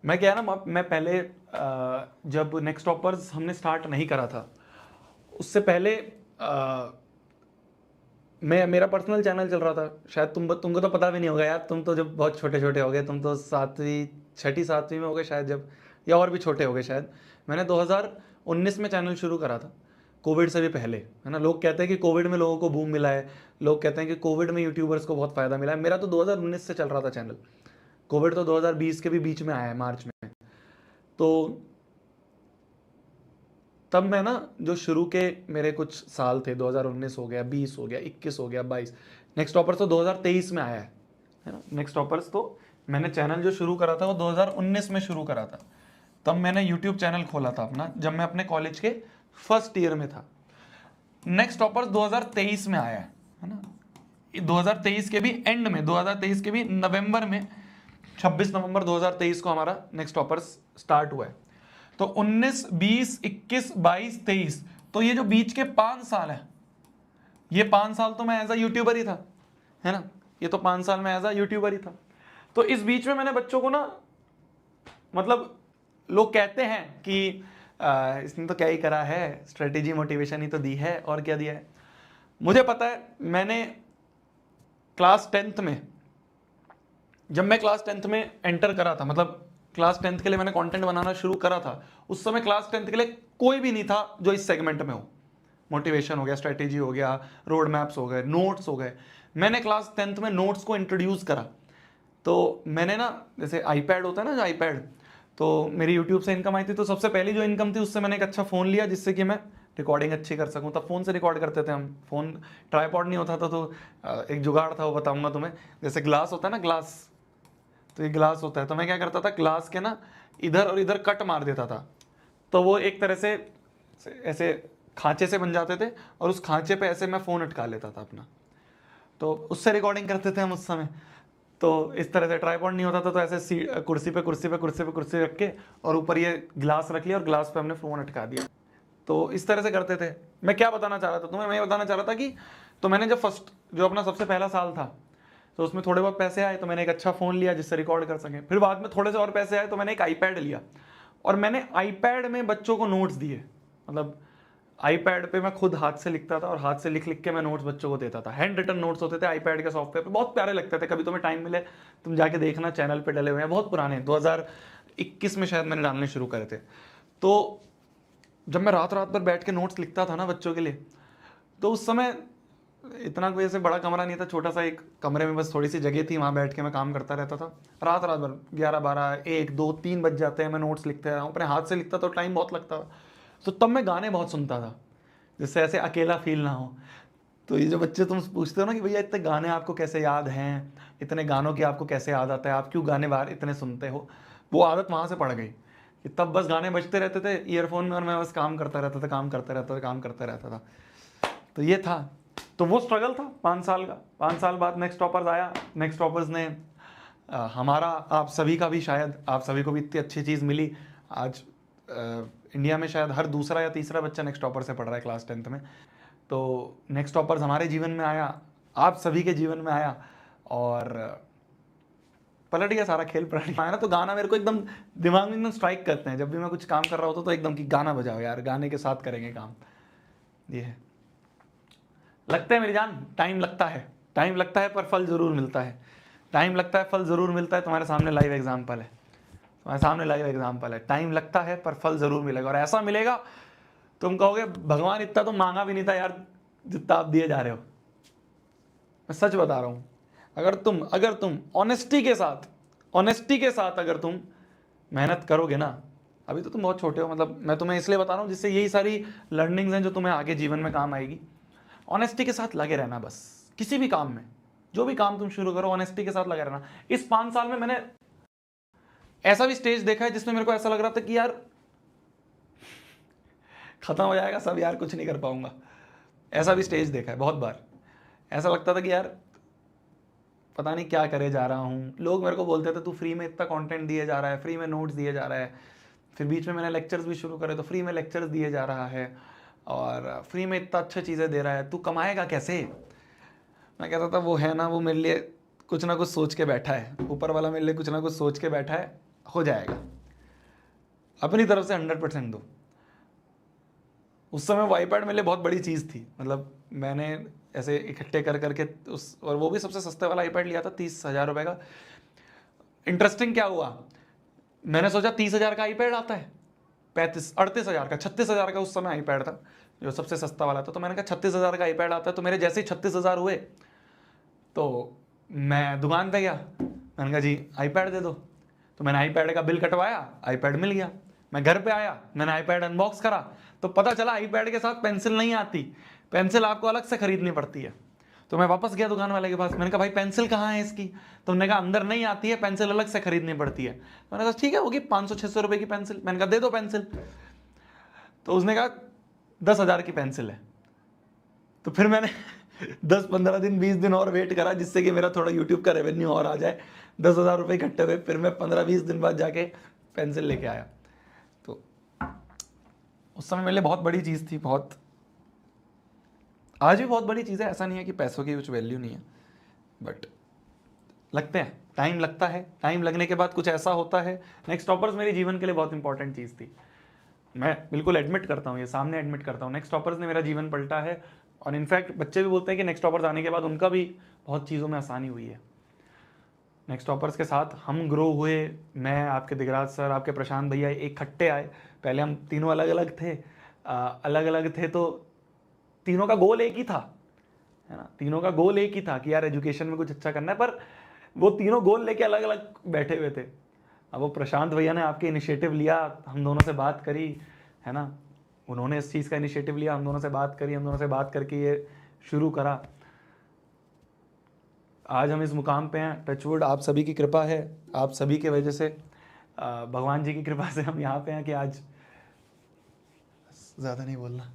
मैं क्या है ना, मैं पहले जब नेक्स्ट टॉपर्स हमने स्टार्ट नहीं करा था, उससे पहले मेरा पर्सनल चैनल चल रहा था। शायद तुमको तो पता भी नहीं होगा यार, तुम तो जब बहुत छोटे छोटे हो गए, तुम तो 7वीं 6ठी 7वीं में हो गए शायद जब, या और भी छोटे हो गए शायद। मैंने 2019 में चैनल शुरू करा था, कोविड से भी पहले, है ना। लोग कहते हैं कि कोविड में लोगों को बूम मिला है, लोग कहते हैं कि कोविड में यूट्यूबर्स को बहुत फ़ायदा मिला है। मेरा तो 2019 से चल रहा था चैनल, कोविड तो 2020 के भी बीच में आया है, मार्च में। तो तब मैं ना, जो शुरू के मेरे कुछ साल थे, 2019 हो गया, 20 हो गया, 21 हो गया, 22, नेक्स्ट टॉपर्स तो 2023 में आया है ना। नेक्स्ट टॉपर्स तो मैंने चैनल जो शुरू करा था वो 2019 में शुरू करा था। तब मैंने यूट्यूब चैनल खोला था अपना, जब मैं अपने कॉलेज के फर्स्ट ईयर में था। नेक्स्ट टॉपर्स 2023 में आया है ना। 2023 के भी एंड में, 2023 के भी नवंबर में, 26 नवंबर 2023 को हमारा नेक्स्ट टॉपर्स स्टार्ट हुआ है। तो 19, 20, 21, 22, 23, तो ये जो बीच के 5 साल है, ये 5 साल तो मैं एज अ यूट्यूबर ही था, है ना। ये तो 5 साल में एज अ यूट्यूबर ही था। तो इस बीच में मैंने बच्चों को ना, मतलब लोग कहते हैं कि इसने तो क्या ही करा है, स्ट्रेटेजी मोटिवेशन ही तो दी है, और क्या दिया है। मुझे पता है, मैंने क्लास 10th में, जब मैं क्लास 10th में एंटर करा था, मतलब क्लास 10th के लिए मैंने कंटेंट बनाना शुरू करा था, उस समय क्लास 10th के लिए कोई भी नहीं था जो इस सेगमेंट में हो। मोटिवेशन हो गया, स्ट्रेटेजी हो गया, रोड मैप्स हो गए, नोट्स हो गए। मैंने क्लास 10th में नोट्स को इंट्रोड्यूस करा। तो मैंने ना, जैसे आईपैड होता है ना, जो आईपैड, तो मेरी यूट्यूब से इनकम आई थी, तो सबसे पहली जो इनकम थी उससे मैंने एक अच्छा फ़ोन लिया, जिससे कि मैं रिकॉर्डिंग अच्छी कर सकूं। तब फ़ोन से रिकॉर्ड करते थे हम, फ़ोन ट्राईपॉड नहीं होता था, तो एक जुगाड़ था, वो बताऊंगा तुम्हें। जैसे ग्लास होता है ना, ग्लास, तो ये ग्लास होता है, तो मैं क्या करता था, ग्लास के ना इधर और इधर कट मार देता था, तो वो एक तरह से ऐसे खांचे से बन जाते थे, और उस खांचे पे ऐसे मैं फ़ोन अटका लेता था अपना, तो उससे रिकॉर्डिंग करते थे हम उस समय। तो इस तरह से ट्राईपॉड नहीं होता था, तो ऐसे कुर्सी पे कुर्सी पे कुर्सी पे कुर्सी रख के, और ऊपर ये ग्लास रख लिया, और ग्लास पे हमने फ़ोन अटका दिया। तो इस तरह से करते थे। मैं क्या बताना चाह रहा था तुम्हें, मैं ये बताना चाह रहा था कि, तो मैंने जब फर्स्ट, जो अपना सबसे पहला साल था, तो उसमें थोड़े बहुत पैसे आए, तो मैंने एक अच्छा फ़ोन लिया जिससे रिकॉर्ड कर सकें। फिर बाद में थोड़े से और पैसे आए, तो मैंने एक आईपैड लिया, और मैंने आईपैड में बच्चों को नोट्स दिए। मतलब आईपैड पे मैं खुद हाथ से लिखता था, और हाथ से लिख लिख के मैं नोट्स बच्चों को देता था। हैंड रिटन नोट्स होते थे आईपैड के सॉफ्टवेयर पे, बहुत प्यारे लगते थे। कभी तुम्हें टाइम मिले, तुम जाके देखना, चैनल पे डले हुए हैं, बहुत पुराने, 2021 में शायद मैंने डालने शुरू करे थे। तो जब मैं रात रात भर बैठ के नोट्स लिखता था ना बच्चों के लिए, तो उस समय इतना कोई ऐसे बड़ा कमरा नहीं था, छोटा सा एक कमरे में बस थोड़ी सी जगह थी, वहाँ बैठ के मैं काम करता रहता था। रात रात भर 11, 12, 1, 2, 3 बज जाते हैं, मैं नोट्स लिखते रहा हूँ, अपने हाथ से लिखता, तो टाइम बहुत लगता था। तो तब मैं गाने बहुत सुनता था, जिससे ऐसे अकेला फील ना हो। तो ये जो बच्चे तुम पूछते हो ना कि भैया इतने गाने आपको कैसे याद हैं, इतने गानों की आपको कैसे याद आता है, आप क्यों गाने बाहर इतने सुनते हो, वो आदत वहाँ से पड़ गई कि तब बस गाने बजते रहते थे ईयरफोन में, और मैं बस काम करता रहता था, काम करता रहता था, काम करता रहता था। तो ये था, तो वो स्ट्रगल था 5 साल का। 5 साल बाद नेक्स्ट टॉपर्स आया। नेक्स्ट टॉपर्स ने हमारा, आप सभी का भी, शायद आप सभी को भी इतनी अच्छी चीज़ मिली। आज इंडिया में शायद हर दूसरा या तीसरा बच्चा नेक्स्ट टॉपर से पढ़ रहा है क्लास 10th में। तो नेक्स्ट टॉपर्स हमारे जीवन में आया, आप सभी के जीवन में आया, और पलट गया सारा खेल, पलट गया ना। तो गाना मेरे को एकदम दिमाग में एकदम स्ट्राइक करते हैं, जब भी मैं कुछ काम कर रहा होता तो एकदम कि गाना बजाओ यार, गाने के साथ करेंगे काम। ये है, लगता है मेरी जान, टाइम लगता है, टाइम लगता है, पर फल जरूर मिलता है। टाइम लगता है, फल जरूर मिलता है। तुम्हारे सामने लाइव एग्जाम्पल है, तुम्हारे सामने लाइव एग्जाम्पल है। टाइम लगता है, पर फल जरूर मिलेगा, और ऐसा मिलेगा तुम कहोगे भगवान इतना तो मांगा भी नहीं था यार, जितना आप दिए जा रहे हो। मैं सच बता रहा हूं, अगर तुम ऑनेस्टी के साथ अगर तुम मेहनत करोगे ना, अभी तो तुम बहुत छोटे हो, मतलब मैं तुम्हें इसलिए बता रहा हूं जिससे यही सारी लर्निंग्स हैं जो तुम्हें आगे जीवन में काम आएगी। ऑनेस्टी के साथ लगे रहना, बस किसी भी काम में, जो भी काम तुम शुरू करो, ऑनेस्टी के साथ लगे रहना। इस 5 साल में मैंने ऐसा भी स्टेज देखा है जिसमें मेरे को ऐसा लग रहा था कि यार खत्म हो जाएगा सब यार, कुछ नहीं कर पाऊंगा। ऐसा भी स्टेज देखा है बहुत बार। ऐसा लगता था कि यार पता नहीं क्या करे जा रहा हूँ। लोग मेरे को बोलते थे तू फ्री में इतना कंटेंट दिए जा रहा है, फ्री में नोट्स दिए जा रहा है। फिर बीच में मैंने लेक्चर्स भी शुरू करे, तो फ्री में लेक्चर्स दिए जा रहा है, और फ्री में इतना अच्छा चीज़ें दे रहा है, तू कमाएगा कैसे। मैं कहता था वो है ना, वो मेरे लिए कुछ ना कुछ सोच के बैठा है, ऊपर वाला मेरे लिए कुछ ना कुछ सोच के बैठा है, हो जाएगा। अपनी तरफ से 100% दो। उस समय वो आईपैड मेरे लिए बहुत बड़ी चीज़ थी, मतलब मैंने ऐसे इकट्ठे कर करके और वो भी सबसे सस्ते वाला आईपैड लिया था 30,000 रुपये का। इंटरेस्टिंग क्या हुआ, मैंने सोचा 30,000 का आईपैड आता है, 38,000 का, 36,000 का उस समय आईपैड था जो सबसे सस्ता वाला था। तो मैंने कहा 36,000 का आईपैड आता है, तो मेरे जैसे ही 36,000 हुए तो मैं दुकान पे गया, मैंने कहा जी आईपैड दे दो। तो मैंने आईपैड का बिल कटवाया, आईपैड मिल गया। मैं घर पे आया, मैंने आईपैड अनबॉक्स करा तो पता चला आईपैड के साथ पेंसिल नहीं आती, पेंसिल आपको अलग से खरीदनी पड़ती है। तो मैं वापस गया दुकान वाले के पास, मैंने कहा भाई पेंसिल कहाँ है इसकी? तो उन्होंने कहा अंदर नहीं आती है, पेंसिल अलग से खरीदनी पड़ती है। मैंने कहा ठीक है, होगी 500-600 रुपये की पेंसिल। मैंने कहा दे दो पेंसिल। तो उसने कहा 10,000 की पेंसिल है। तो फिर मैंने 10-15 दिन 20 दिन और वेट करा जिससे कि मेरा थोड़ा यूट्यूब का रेवेन्यू और आ जाए। 10,000 रुपये इकट्ठे हुए, फिर मैं 15-20 दिन बाद जाके पेंसिल लेके आया। तो उस समय मेरे लिए बहुत बड़ी चीज़ थी, बहुत, आज भी बहुत बड़ी चीज़ है। ऐसा नहीं है कि पैसों की कुछ वैल्यू नहीं है, बट लगते हैं, टाइम लगता है। टाइम लगने के बाद कुछ ऐसा होता है। नेक्स्ट टॉपर्स मेरे जीवन के लिए बहुत इंपॉर्टेंट चीज़ थी, मैं बिल्कुल एडमिट करता हूँ, ये सामने एडमिट करता हूँ। नेक्स्ट टॉपर्स ने मेरा जीवन पलटा है। और इनफैक्ट बच्चे भी बोलते हैं कि नेक्स्ट टॉपर्स आने के बाद उनका भी बहुत चीज़ों में आसानी हुई है। नेक्स्ट टॉपर्स के साथ हम ग्रो हुए, मैं, आपके दिगराज सर, आपके प्रशांत भैया इकट्ठे आए। पहले हम तीनों अलग अलग थे, अलग अलग थे तो तीनों का गोल एक ही था, है ना, तीनों का गोल एक ही था कि यार एजुकेशन में कुछ अच्छा करना है। पर वो तीनों गोल लेके अलग अलग बैठे हुए थे। अब वो प्रशांत भैया ने आपके इनिशिएटिव लिया, हम दोनों से बात करी, है ना, उन्होंने इस चीज़ का इनिशिएटिव लिया, हम दोनों से बात करी, हम दोनों से बात करके ये शुरू करा। आज हम इस मुकाम पे हैं, टचवुड आप सभी की कृपा है, आप सभी के वजह से, भगवान जी की कृपा से हम यहाँ पे हैं कि आज, ज़्यादा नहीं बोलना।